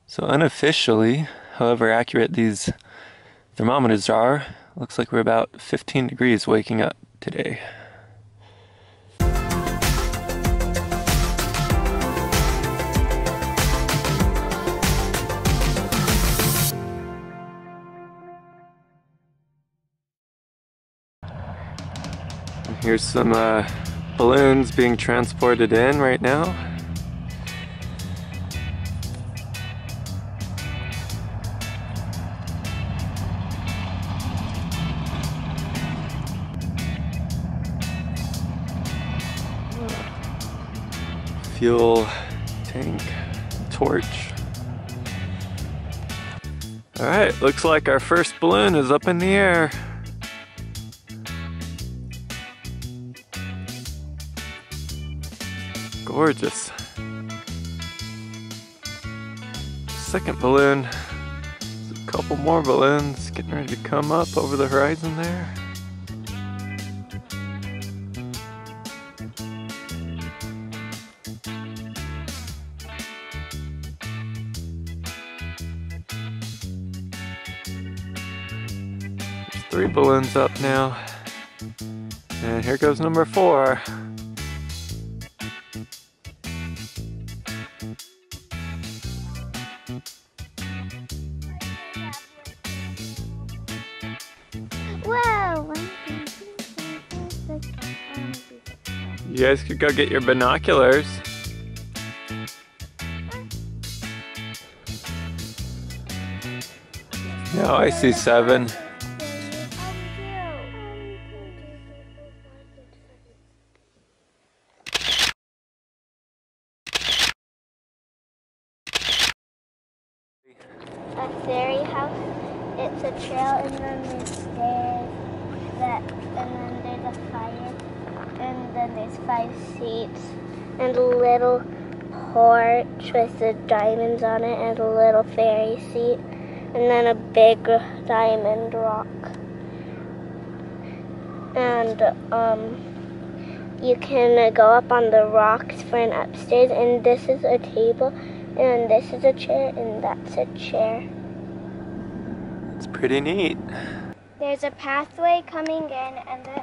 So unofficially, however accurate these thermometers are, looks like we're about 15 degrees waking up today. And here's some balloons being transported in right now. Fuel tank, torch. Alright, looks like our first balloon is up in the air. Gorgeous. Second balloon. There's a couple more balloons getting ready to come up over the horizon there. There's 3 balloons up now. And here goes number 4. Whoa! You guys could go get your binoculars. No, I see 7. A fairy house. It's a trail, and then there's stairs, and then there's a fire, and then there's 5 seats, and a little porch with the diamonds on it, and a little fairy seat, and then a big diamond rock. And you can go up on the rocks for an upstairs, and this is a table, and this is a chair, and that's a chair. It's pretty neat. There's a pathway coming in, and then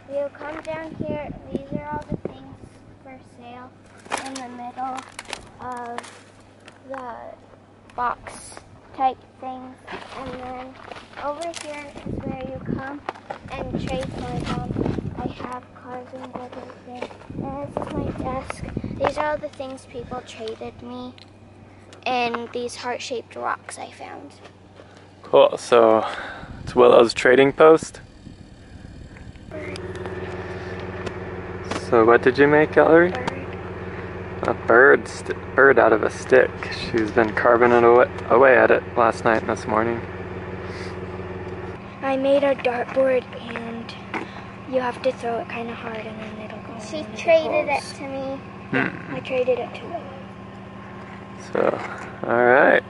you come down here. These are all the things for sale in the middle of the box type things. And then over here is where you come and trade cars on. I have cars and everything. And this is my desk. These are all the things people traded me, and these heart-shaped rocks I found. Cool, so it's Willow's trading post. So what did you make, Ellery? A bird out of a stick. She's been carving it away at it last night and this morning. I made a dartboard, and you have to throw it kind of hard, and then it'll go. She traded it to me. Yeah, I traded it to her. So, alright.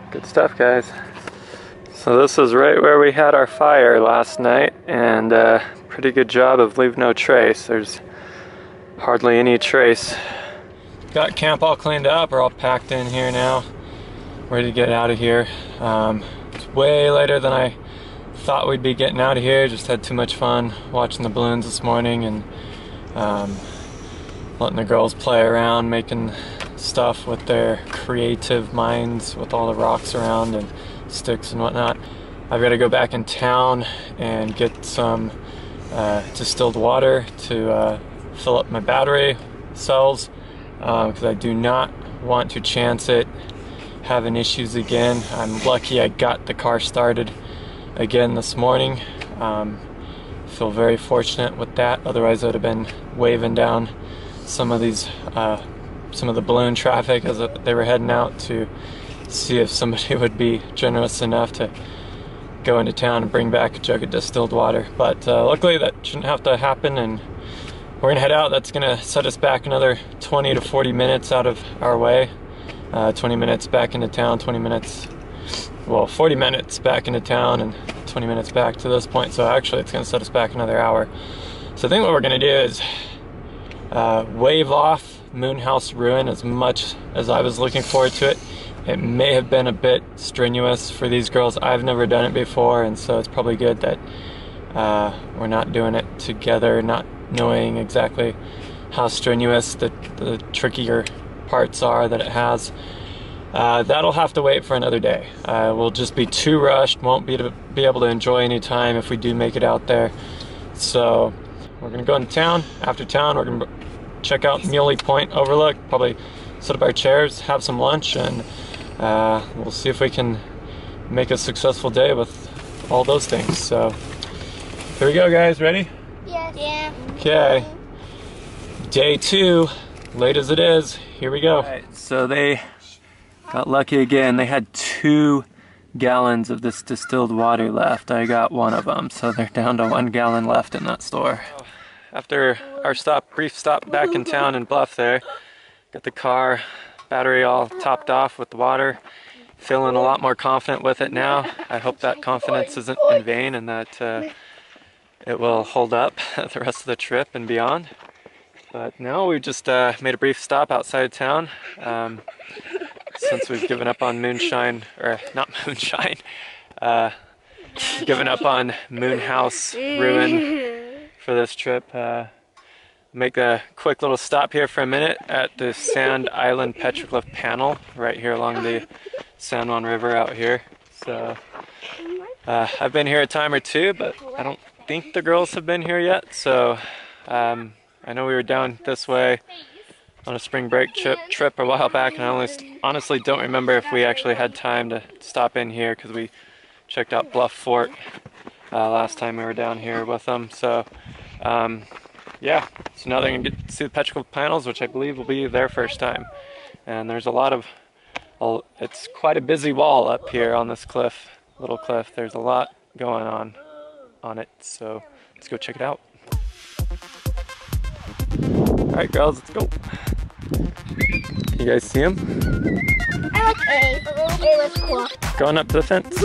Good stuff, guys. So this is right where we had our fire last night, and pretty good job of leave no trace. There's hardly any trace. Got camp all cleaned up. We're all packed in here now, ready to get out of here. It's way later than I thought we'd be getting out of here. Just had too much fun watching the balloons this morning, and letting the girls play around, making stuff with their creative minds with all the rocks around and sticks and whatnot. I've got to go back in town and get some distilled water to fill up my battery cells, because I do not want to chance it having issues again. I'm lucky I got the car started again this morning. Feel very fortunate with that. Otherwise I would have been waving down some of the balloon traffic as they were heading out to see if somebody would be generous enough to go into town and bring back a jug of distilled water. But luckily that shouldn't have to happen, and we're gonna head out. That's gonna set us back another 20 to 40 minutes out of our way. 20 minutes back into town, 40 minutes back into town, and 20 minutes back to this point. So actually it's gonna set us back another hour. So I think what we're gonna do is wave off Moonhouse Ruin as much as I was looking forward to it. It may have been a bit strenuous for these girls. I've never done it before, and so it's probably good that we're not doing it together, not knowing exactly how strenuous the trickier parts are that it has. That'll have to wait for another day. We'll just be too rushed, won't be able to enjoy any time if we do make it out there. So we're gonna go into town. After town, we're gonna check out Muley Point overlook, probably sit up our chairs, have some lunch, and we'll see if we can make a successful day with all those things. So here we go, guys. Ready? Yes. Yeah. Okay. Day 2, late as it is, here we go. All right, so they got lucky again. They had 2 gallons of this distilled water left. I got 1 of them, so they're down to 1 gallon left in that store. After our brief stop back in town in Bluff there, got the car battery all topped off with the water. Feeling a lot more confident with it now. I hope that confidence isn't in vain and that it will hold up the rest of the trip and beyond. But now we just made a brief stop outside of town. Since we've given up on moonshine, or not moonshine, given up on Moonhouse Ruin for this trip. Make a quick little stop here for a minute at the Sand Island Petroglyph Panel, right here along the San Juan River out here. So I've been here a time or two, but I don't think the girls have been here yet. So I know we were down this way on a spring break trip a while back, and I honestly don't remember if we actually had time to stop in here because we checked out Bluff Fort last time we were down here with them. So yeah, so now they're going to get to see the petroglyph panels, which I believe will be their first time. And there's a lot of, it's quite a busy wall up here on this cliff, little cliff. There's a lot going on it, so let's go check it out. Alright girls, let's go. You guys see him? I like A. A was cool. Going up to the fence.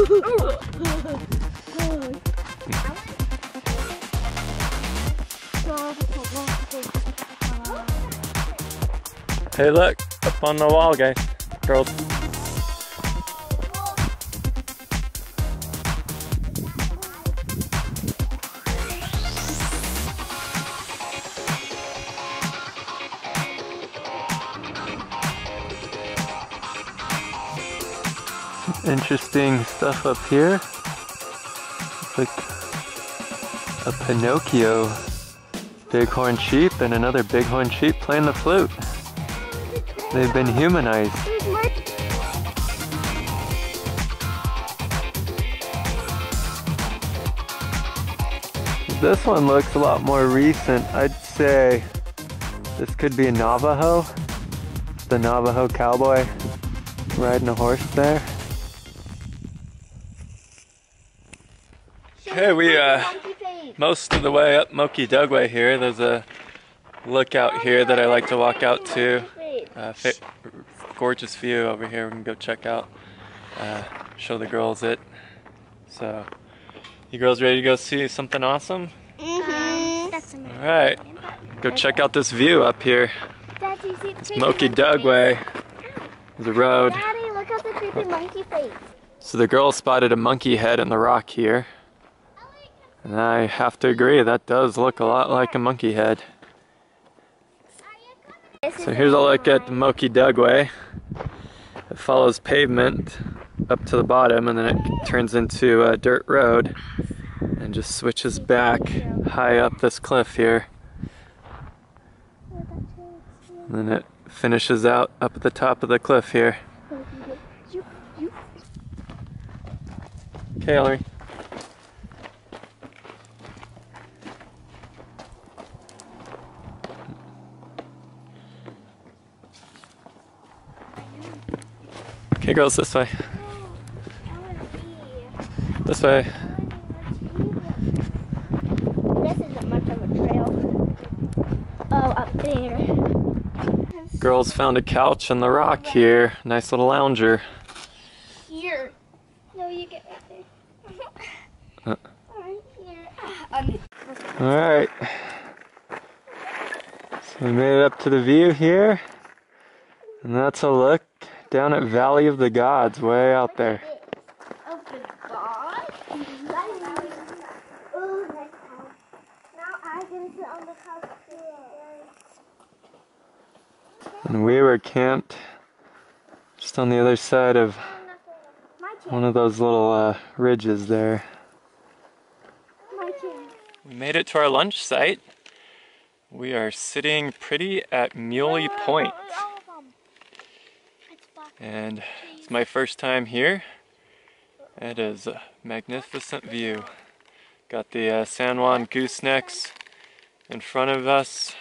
Hey look, up on the wall guys, girls. Interesting stuff up here. It's like a Pinocchio bighorn sheep and another bighorn sheep playing the flute. They've been humanized. This one looks a lot more recent. I'd say this could be a Navajo. The Navajo cowboy riding a horse there. Okay, we most of the way up Moki Dugway here. There's a lookout here that I like to walk out to. Gorgeous view over here. We can go check out, show the girls it. So, you girls ready to go see something awesome? Mm-hmm. Alright, go check out this view up here. It's Moki Dugway. There's a road. Daddy, look at the creepy monkey face. So the girls spotted a monkey head in the rock here. And I have to agree, that does look a lot like a monkey head. So here's a look at the Moki Dugway. It follows pavement up to the bottom and then it turns into a dirt road and just switches back high up this cliff here. And then it finishes out up at the top of the cliff here. Okay, Ellery. Okay, girls, this way. This way. This isn't much of a trail. Oh, up there. Girls found a couch in the rock here. Nice little lounger. Here. No, you get right there. Right here. Alright. So we made it up to the view here. And that's a look down at Valley of the Gods, way out there. Of the gods? Oh, nice house. Now I can sit on the couch. And we were camped just on the other side of one of those little ridges there. We made it to our lunch site. We are sitting pretty at Muley Point. And it's my first time here. It is a magnificent view. Got the San Juan goosenecks in front of us,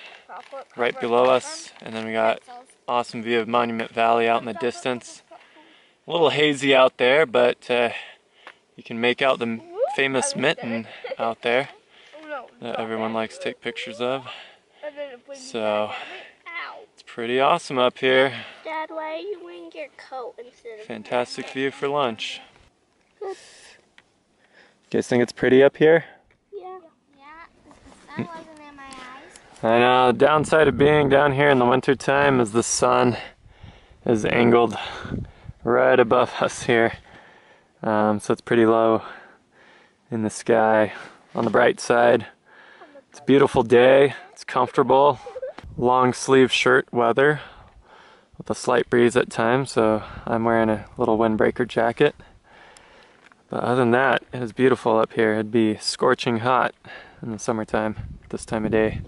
right below us, and then we got awesome view of Monument Valley out in the distance. A little hazy out there, but you can make out the famous mitten out there that everyone likes to take pictures of. So it's pretty awesome up here. Dad, why are you wearing your coat instead of... Fantastic view for lunch. You guys think it's pretty up here? Yeah. Yeah, the sun wasn't in my eyes. I know, the downside of being down here in the winter time is the sun is angled right above us here. So it's pretty low in the sky. On the bright side, it's a beautiful day, it's comfortable, long sleeve shirt weather with a slight breeze at times, so I'm wearing a little windbreaker jacket. But other than that, it is beautiful up here. It'd be scorching hot in the summertime, this time of day.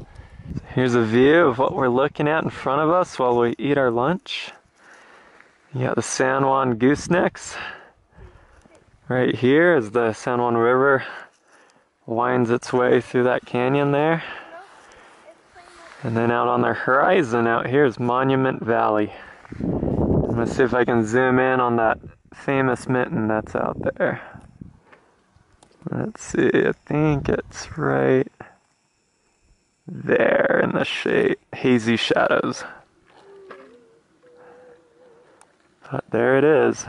So here's a view of what we're looking at in front of us while we eat our lunch. You got the San Juan goosenecks. Right here is the San Juan River. Winds its way through that canyon there. And then out on the horizon out here is Monument Valley. I'm gonna see if I can zoom in on that famous mitten that's out there. Let's see, I think it's right there in the shade, hazy shadows. But there it is.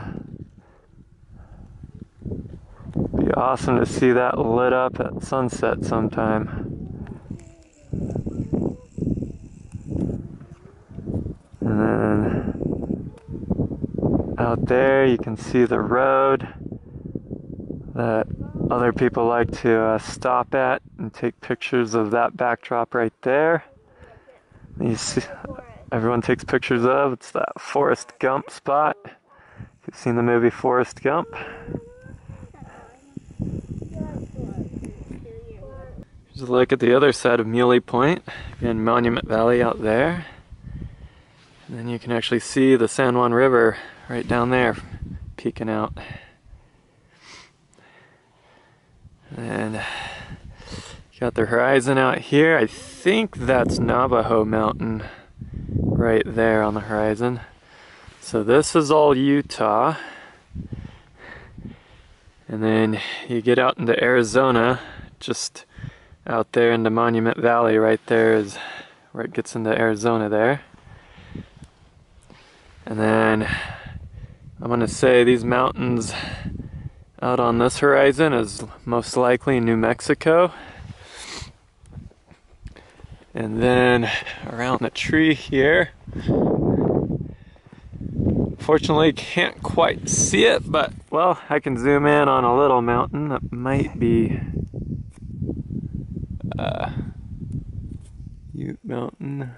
Be awesome to see that lit up at sunset sometime. And then out there you can see the road that other people like to stop at and take pictures of that backdrop right there. You see, everyone takes pictures of. It's that Forrest Gump spot. If you've seen the movie Forrest Gump. Here's a look at the other side of Muley Point. Again, Monument Valley out there. And then you can actually see the San Juan River right down there peeking out. And you got the horizon out here. I think that's Navajo Mountain right there on the horizon. So this is all Utah. And then you get out into Arizona, just out there into Monument Valley. Right there is where it gets into Arizona there. And then I'm going to say these mountains out on this horizon is most likely New Mexico. And then around the tree here, fortunately can't quite see it, but well, I can zoom in on a little mountain that might be Ute Mountain.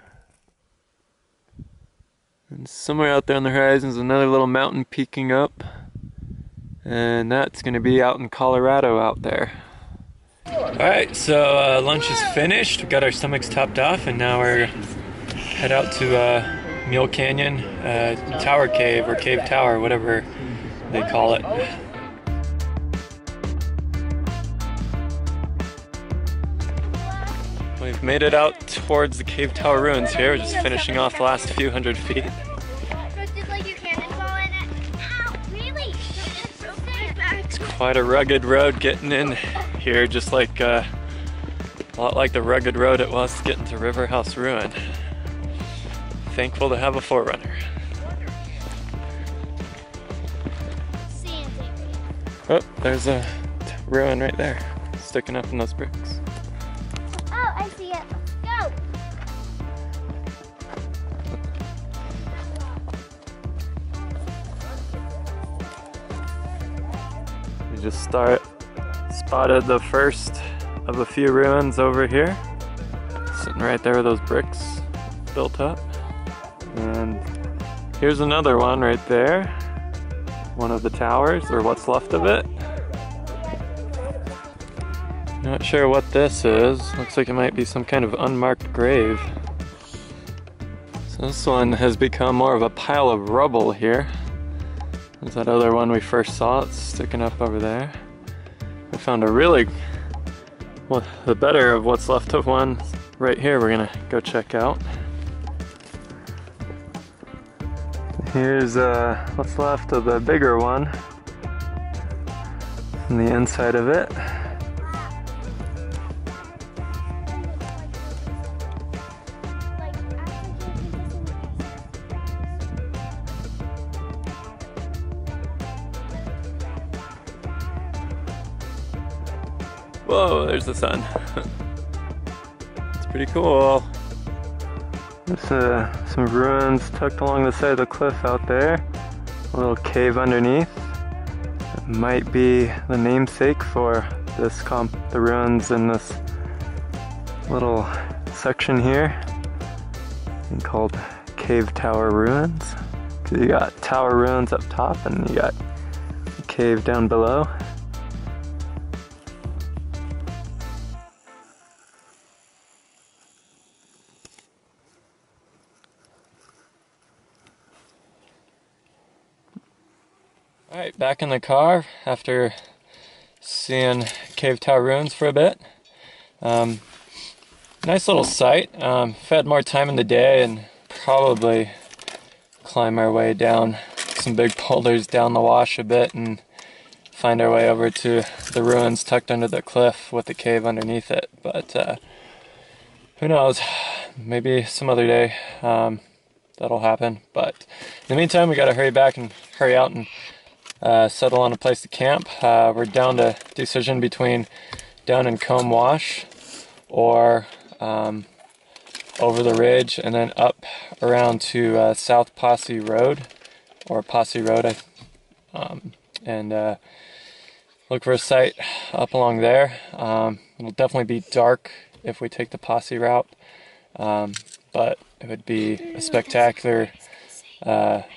And somewhere out there on the horizon is another little mountain peeking up. And that's going to be out in Colorado out there. Alright, so lunch is finished. We got our stomachs topped off, and now we're head out to Mule Canyon Tower Cave, or Cave Tower, whatever they call it. We've made it out towards the Cave Tower ruins here. We're just finishing off the last few hundred feet. It's quite a rugged road getting in here, just like a lot like the rugged road it was to get into River House Ruin. Thankful to have a forerunner. Oh, there's a ruin right there, sticking up in those bricks. Oh, I see it. Go! just spotted the first of a few ruins over here, sitting right there with those bricks built up. And here's another one right there, one of the towers, or what's left of it. Not sure what this is. Looks like it might be some kind of unmarked grave. So this one has become more of a pile of rubble here. There's that other one we first saw. It's sticking up over there. We found a really, well, the better of what's left of one right here we're gonna go check out. Here's what's left of the bigger one on the inside of it. Whoa, there's the sun. It's pretty cool. There's some ruins tucked along the side of the cliff out there. A little cave underneath. It might be the namesake for this the ruins in this little section here, called Cave Tower Ruins. Because you got tower ruins up top and you got a cave down below. Alright, back in the car after seeing Cave Tower Ruins for a bit. Nice little site. If I had more time in the day and probably climb our way down some big boulders down the wash a bit and find our way over to the ruins tucked under the cliff with the cave underneath it. But who knows, maybe some other day that'll happen. But in the meantime, we gotta hurry out and settle on a place to camp. We're down to decision between down in Comb Wash or over the ridge and then up around to South Posse Road, or Posse Road, and look for a site up along there. It'll definitely be dark if we take the Posse route, but it would be a spectacular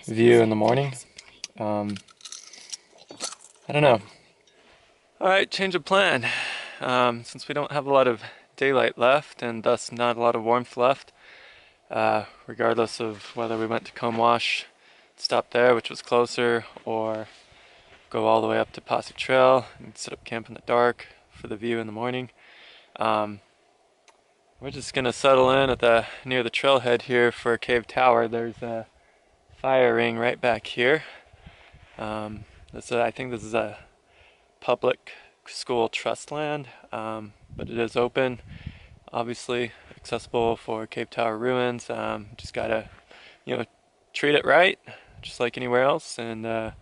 view in the morning. I don't know. Alright, change of plan. Since we don't have a lot of daylight left and thus not a lot of warmth left, regardless of whether we went to Comb Wash, stop there, which was closer, or go all the way up to Posse Trail and set up camp in the dark for the view in the morning. We're just gonna settle in at near the trailhead here for Cave Tower. There's a fire ring right back here. I think this is a public school trust land, but it is open, obviously accessible for Cave Tower Ruins. Just gotta, treat it right, just like anywhere else. And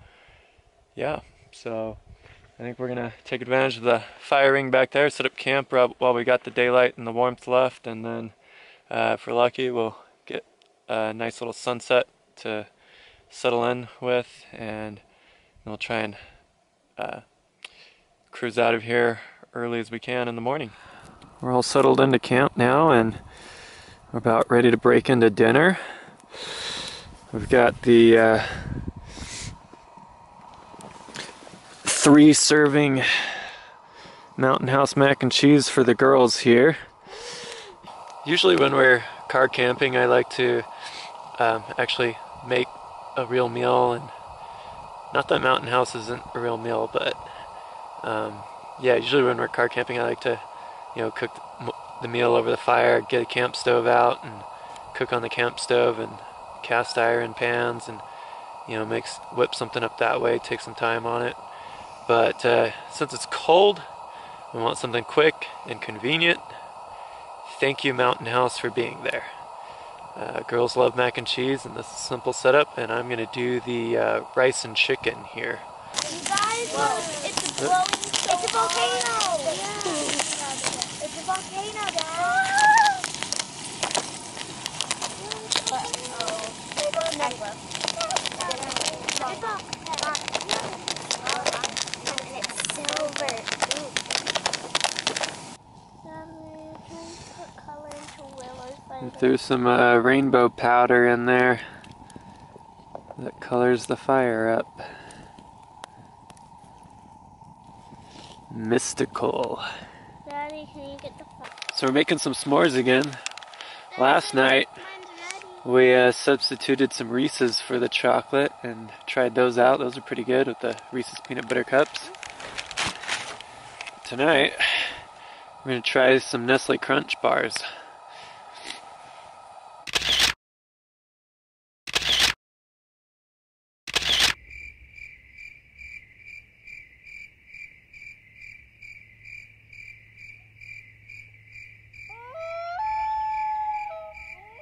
yeah, so I think we're gonna take advantage of the fire ring back there, set up camp while we got the daylight and the warmth left, and then if we're lucky, we'll get a nice little sunset to settle in with, and we'll try and cruise out of here early as we can in the morning. We're all settled into camp now and we're about ready to break into dinner. We've got the 3-serving Mountain House mac and cheese for the girls here. Usually when we're car camping, I like to actually make a real meal, and not that Mountain House isn't a real meal, but yeah, usually when we're car camping, I like to, cook the meal over the fire, get a camp stove out and cook on the camp stove, and cast iron pans, and whip something up that way, take some time on it. But since it's cold, we want something quick and convenient. Thank you, Mountain House, for being there. Girls love mac and cheese, and this is a simple setup, and I'm gonna do the rice and chicken here. You guys, it's a volcano. It's a volcano, Dad. Threw some rainbow powder in there that colors the fire up. Mystical. Daddy, can you get the fire? So we're making some s'mores again. Last night we substituted some Reese's for the chocolate and tried those out. Those are pretty good with the Reese's peanut butter cups. Tonight we're going to try some Nestle Crunch bars.